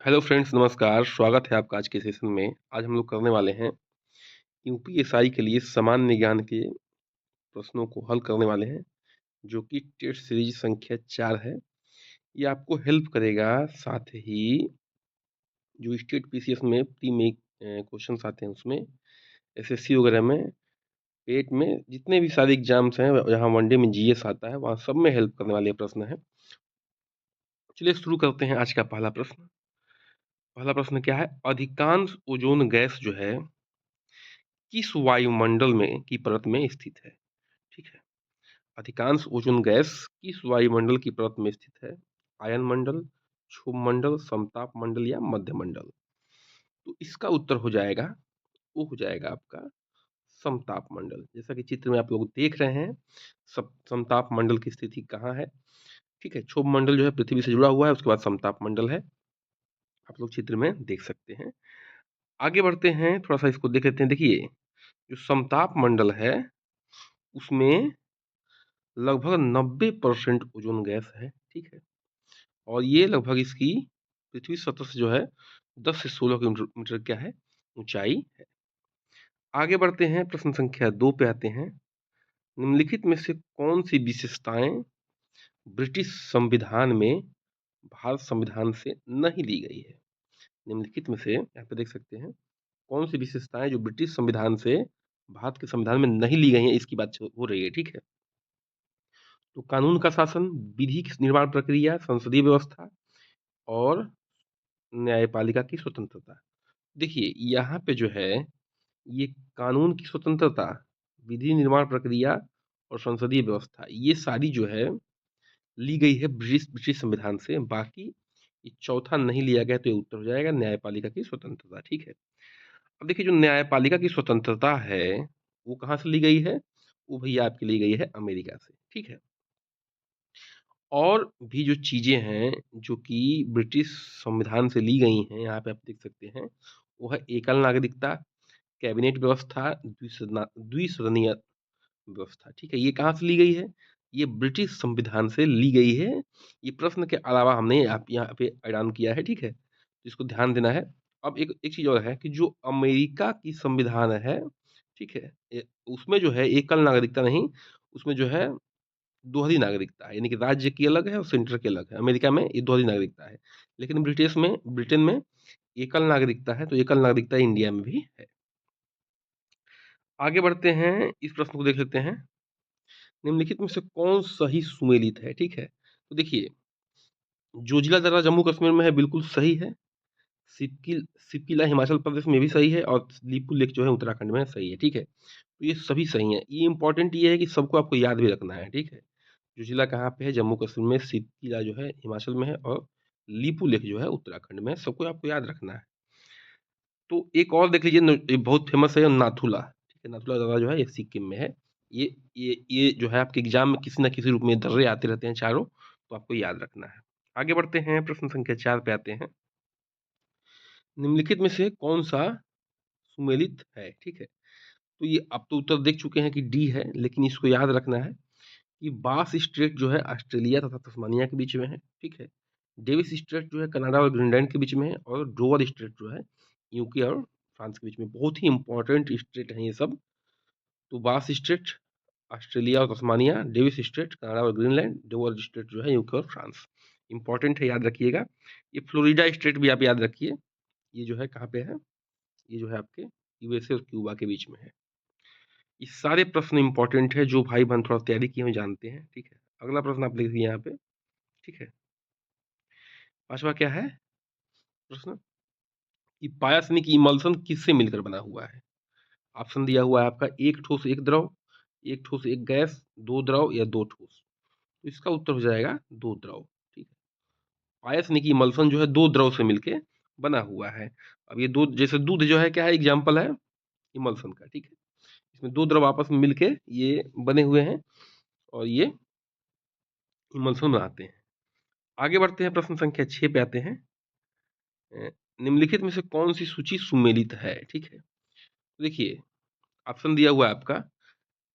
Hello friends, नमस्कार। स्वागत है आपका आज के सेशन में। आज हम लोग करने वाले हैं यूपीएसआई के लिए सामान्य ज्ञान के प्रश्नों को हल करने वाले हैं, जो कि टेस्ट सीरीज संख्या 4 है। ये आपको हेल्प करेगा। साथ ही जो स्टेट पीसीएस में प्री में क्वेश्चंस आते हैं उसमें, एसएससी वगैरह में, पेट में, जितने भी सारे एग्जाम्स हैं जहाँ वनडे में जीएस आता है, वहाँ सब में हेल्प करने वाले ये प्रश्न है। चलिए शुरू करते हैं आज का पहला प्रश्न। पहला प्रश्न क्या है? अधिकांश ओजोन गैस जो है किस वायुमंडल में की परत में स्थित है? ठीक है। अधिकांश ओजोन गैस किस वायुमंडल की परत में स्थित है? आयन मंडल, क्षोभ मंडल, समताप मंडल या मध्य मंडल? तो इसका उत्तर हो जाएगा, वो हो जाएगा आपका समताप मंडल। जैसा कि चित्र में आप लोग देख रहे हैं, सब समताप मंडल की स्थिति कहाँ है? ठीक है। क्षोभ मंडल जो है पृथ्वी से जुड़ा हुआ है, उसके बाद समताप मंडल है। आप लोग चित्र में देख सकते हैं। आगे बढ़ते हैं, थोड़ा सा इसको देख लेते हैं। देखिए, जो समताप मंडल है उसमें लगभग 90% ओजोन गैस है। ठीक है। और ये लगभग इसकी पृथ्वी सतह से जो है 10 से 16 किलोमीटर मीटर क्या है? ऊंचाई है। आगे बढ़ते हैं, प्रश्न संख्या 2 पे आते हैं। निम्नलिखित में से कौन सी विशेषताएं ब्रिटिश संविधान में भारत संविधान से नहीं ली गई है? निम्नलिखित में से यहाँ पे देख सकते हैं कौन सी विशेषताएं जो ब्रिटिश संविधान से भारत के संविधान में नहीं ली गई हैं, इसकी बात हो रही है। ठीक है। तो कानून का शासन, विधि की निर्माण प्रक्रिया, संसदीय व्यवस्था और न्यायपालिका की स्वतंत्रता। देखिए, यहाँ पे जो है ये कानून की स्वतंत्रता, विधि निर्माण प्रक्रिया और संसदीय व्यवस्था, ये सारी जो है ली गई है ब्रिटिश ब्रिटिश संविधान से। बाकी ये चौथा नहीं लिया गया, तो ये उत्तर हो जाएगा न्यायपालिका की स्वतंत्रता। ठीक है। अब देखिए, जो न्यायपालिका की स्वतंत्रता है वो कहाँ से ली गई है? वो भैया आपकी ली गई है अमेरिका से। ठीक है। और भी जो चीजें हैं जो कि ब्रिटिश संविधान से ली गई हैं, यहाँ पे आप देख सकते हैं, वो है एकल नागरिकता, कैबिनेट व्यवस्था, द्विसदनीय व्यवस्था। ठीक है। ये कहाँ से ली गई है? ये ब्रिटिश संविधान से ली गई है। ये प्रश्न के अलावा हमने आप यहाँ पे ऐलान किया है। ठीक है। तो इसको ध्यान देना है। अब एक एक चीज और है कि जो अमेरिका की संविधान है, ठीक है, उसमें जो है एकल नागरिकता नहीं, उसमें जो है दोहरी नागरिकता है। यानी कि राज्य की अलग है और सेंटर की अलग है। अमेरिका में ये दोहरी नागरिकता है, लेकिन ब्रिटेन में एकल नागरिकता है। तो एकल नागरिकता इंडिया में भी है। आगे बढ़ते हैं, इस प्रश्न को देख लेते हैं। निम्नलिखित में से कौन सही सुमेलित है? ठीक है। तो देखिए, जोजिला दर्रा जम्मू कश्मीर में है, बिल्कुल सही है। सिपकिला हिमाचल प्रदेश में भी सही है और लीपू लेक जो है उत्तराखंड में सही है। ठीक है। तो ये सभी सही है। ये इंपॉर्टेंट ये है कि सबको आपको याद भी रखना है। ठीक है। जोजिला कहाँ पे है? जम्मू कश्मीर में। सिपकिला जो है हिमाचल में है और लीपू लेक जो है उत्तराखंड में है। सबको आपको याद रखना है। तो एक और देख लीजिए, ये बहुत फेमस है नाथुला। ठीक है। नाथुला दर्रा जो है ये सिक्किम में है। ये जो है आपके एग्जाम में किसी ना किसी रूप में दर्रे आते रहते हैं चारों, तो आपको याद रखना है। आगे बढ़ते हैं, प्रश्न संख्या 4 पे आते हैं। निम्नलिखित में से कौन सा सुमेलित है? ठीक है। तो ये आप तो उत्तर देख चुके हैं कि डी है, लेकिन इसको याद रखना है कि बास स्ट्रेट जो है ऑस्ट्रेलिया तथा तस्मानिया के बीच में है। ठीक है। डेविस स्ट्रेट जो है कनाडा और ग्रीनलैंड के बीच में है। और डोवर स्ट्रेट जो है यूके और फ्रांस के बीच में। बहुत ही इंपॉर्टेंट स्ट्रेट हैं ये सब। तो बास स्ट्रेट ऑस्ट्रेलिया और तस्मानिया, डेविस स्ट्रेट कनाडा और ग्रीनलैंड, डोवर स्ट्रेट जो है यूके और फ्रांस। इंपॉर्टेंट है, याद रखिएगा। ये फ्लोरिडा स्ट्रेट भी आप याद रखिए। ये जो है कहाँ पे है? ये जो है आपके यूएसए और क्यूबा के बीच में है। ये सारे प्रश्न इंपॉर्टेंट है, जो भाई बहन थोड़ा तैयारी किए हुए जानते हैं। ठीक है। अगला प्रश्न आप लिख दिए यहाँ पे। ठीक है। पांचवा क्या है प्रश्न? कि पायासनिक इमल्सन किससे मिलकर बना हुआ है? ऑप्शन दिया हुआ है आपका, एक ठोस एक द्रव, एक ठोस एक गैस, दो द्रव या दो ठोस। तो इसका उत्तर हो जाएगा दो द्रव। ठीक है। पायसनिक इमल्सन जो है दो द्रव से मिलके बना हुआ है। अब ये दो, जैसे दूध जो है क्या है? एग्जाम्पल है इमल्सन का। ठीक है। इसमें दो द्रव आपस में मिलके ये बने हुए हैं और ये इमल्सन बनाते हैं। आगे बढ़ते हैं, प्रश्न संख्या 6 पे आते हैं। अ, निम्नलिखित में से कौन सी सूची सुमेलित है? ठीक है। तो देखिए, ऑप्शन दिया हुआ है आपका।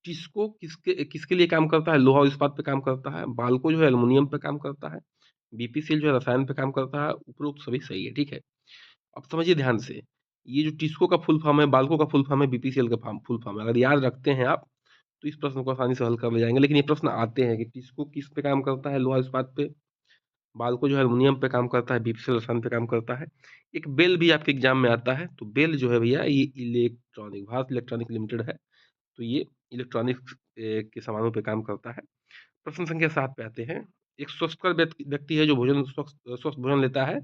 टिस्को किसके किसके लिए काम करता है? लोहा और इस्पात पे काम करता है। बाल्को जो है एल्युमिनियम पे काम करता है। बीपीसीएल जो है रसायन पे काम करता है, उपरोक्त सभी सही है, ठीक है। अब समझिए ध्यान से, ये जो टिस्को का फुल फॉर्म है, बाल्को का फुल फॉर्म है, बीपीसीएल का फुल फॉर्म है। अगर याद रखते हैं आप, तो इस प्रश्न को आसानी से हल कर ले जाएँगे। लेकिन ये प्रश्न आते हैं कि टिस्को किस पे काम करता है? लोहा इस्पात पे। बाल्को जो है एल्युमिनियम पे काम करता है, बीपीसीएल रसायन पे काम करता है। एक बेल भी आपके एग्ज़ाम में आता है, तो बेल जो है भैया ये भारत इलेक्ट्रॉनिक लिमिटेड है, तो ये इलेक्ट्रॉनिक्स के सामानों पे काम करता है। प्रश्न संख्या 7 पे आते हैं। एक स्वस्थकर व्यक्ति है जो भोजन स्वस्थ भोजन लेता है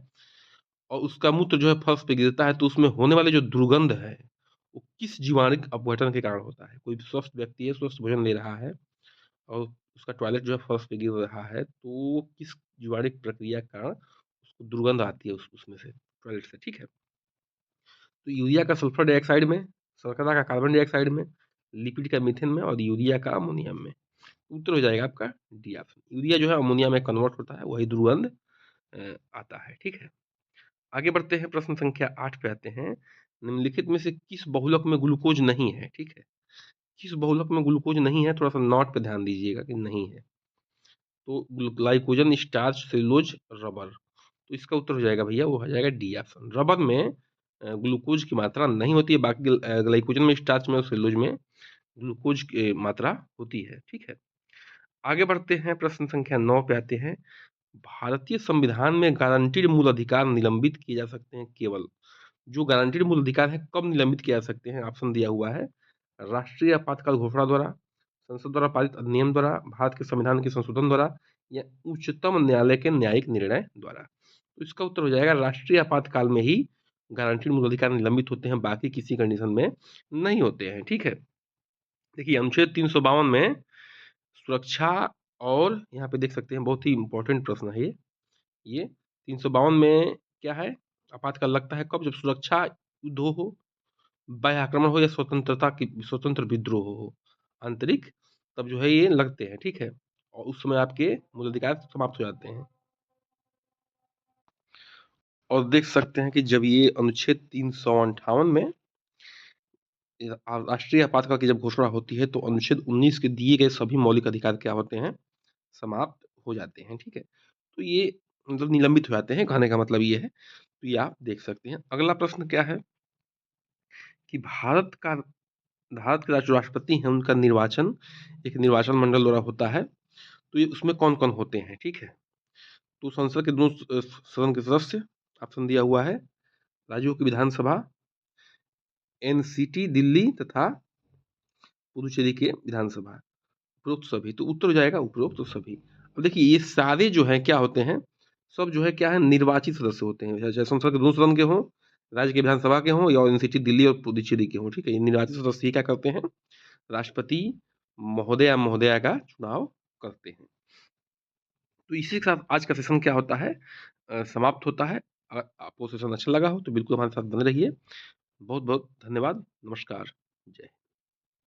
और उसका मूत्र जो है फर्श पे गिरता है, तो उसमें होने वाली जो दुर्गंध है, वो किस जीवाणु अपघटन के कारण होता है? कोई स्वस्थ व्यक्ति है, स्वस्थ भोजन ले रहा है और उसका टॉयलेट जो है फर्श पे गिर रहा है, तो वो किस जीवाणु प्रक्रिया के कारण उसको दुर्गंध आती है उसमें से, टॉयलेट से, ठीक है? तो यूरिया का सल्फर डाइऑक्साइड में, शर्करा का कार्बन डाइऑक्साइड में, लिपिड का मीथेन में और यूरिया का अमोनियम में। उत्तर हो जाएगा आपका डी ऑप्शन। यूरिया जो है अमोनिया में कन्वर्ट होता है, वही दुर्गंध आता है, ठीक है। आगे बढ़ते हैं, प्रश्न संख्या 8 पे आते हैं। निम्नलिखित में से किस बहुलक में ग्लूकोज नहीं है? ठीक है। किस बहुलक में ग्लूकोज नहीं है? थोड़ा-सा नोट पे ध्यान दीजिएगा कि नहीं है। तो ग्लाइकोजन, स्टार्च, सेलुलोज, रबर। तो इसका उत्तर हो जाएगा भैया, वो हो जाएगा डी ऑप्शन। रबर में ग्लूकोज की मात्रा नहीं होती है, बाकी ग्लाइकोजन में, स्टार्च में और सेलुलोज में ग्लूकोज की मात्रा होती है, ठीक है। आगे बढ़ते हैं, प्रश्न संख्या 9 पे आते हैं। भारतीय संविधान में गारंटीड मूल अधिकार निलंबित किए जा सकते हैं केवल। जो गारंटीड मूल अधिकार है कब निलंबित किए जा सकते हैं? ऑप्शन दिया हुआ है, राष्ट्रीय आपातकाल घोषणा द्वारा, संसद द्वारा पारित अधिनियम द्वारा, भारत के संविधान के संशोधन द्वारा या उच्चतम न्यायालय के न्यायिक निर्णय द्वारा। तो इसका उत्तर हो जाएगा राष्ट्रीय आपातकाल में ही गारंटीड मूल अधिकार निलंबित होते हैं, बाकी किसी कंडीशन में नहीं होते हैं, ठीक है। देखिए अनुच्छेद 352 में सुरक्षा, और यहाँ पे देख सकते हैं बहुत ही इम्पोर्टेंट प्रश्न है ये 352 में क्या है? आपातकाल लगता है कब? जब सुरक्षा युद्ध हो, बाह्य आक्रमण हो या स्वतंत्र विद्रोह हो, आंतरिक, तब जो है ये लगते हैं, ठीक है? और उस समय आपके मूल अधिकार समाप्त हो जाते हैं। और देख सकते हैं कि जब ये अनुच्छेद 358 में राष्ट्रीय आपातकाल की जब घोषणा होती है, तो अनुच्छेद 19 के दिए गए सभी मौलिक अधिकार क्या होते हैं? समाप्त हो जाते हैं, ठीक है? तो ये मतलब निलंबित हो जाते हैं, कहने का मतलब ये है। तो ये आप देख सकते हैं। अगला प्रश्न क्या है कि भारत के जो राष्ट्रपति हैं, उनका निर्वाचन एक निर्वाचन मंडल द्वारा होता है। तो ये उसमें कौन-कौन होते हैं, ठीक है? तो संसद के दोनों सदन के सदस्य, ऑप्शन दिया हुआ है, राज्यों की विधानसभा, एनसीटी दिल्ली तथा पुदुचेरी के विधानसभा। उपरोक्त सभी, तो उत्तर हो जाएगा उपरोक्त सभी। अब देखिए ये सारे जो हैं क्या होते हैं, सब जो है क्या है, निर्वाचित सदस्य होते हैं। चाहे संसद के दोनों सदन के हों, राज्य के विधानसभा के हों या एनसीटी दिल्ली और पुदुचेरी के हों, ठीक है? ये निर्वाचित सदस्य ही क्या करते हैं, राष्ट्रपति महोदय या महोदया का चुनाव करते हैं। तो इसी के साथ आज का सेशन क्या होता है, समाप्त होता है। अगर आपको सेशन अच्छा लगा हो तो बिल्कुल हमारे साथ बने रहिए। बहुत-बहुत धन्यवाद। नमस्कार। जय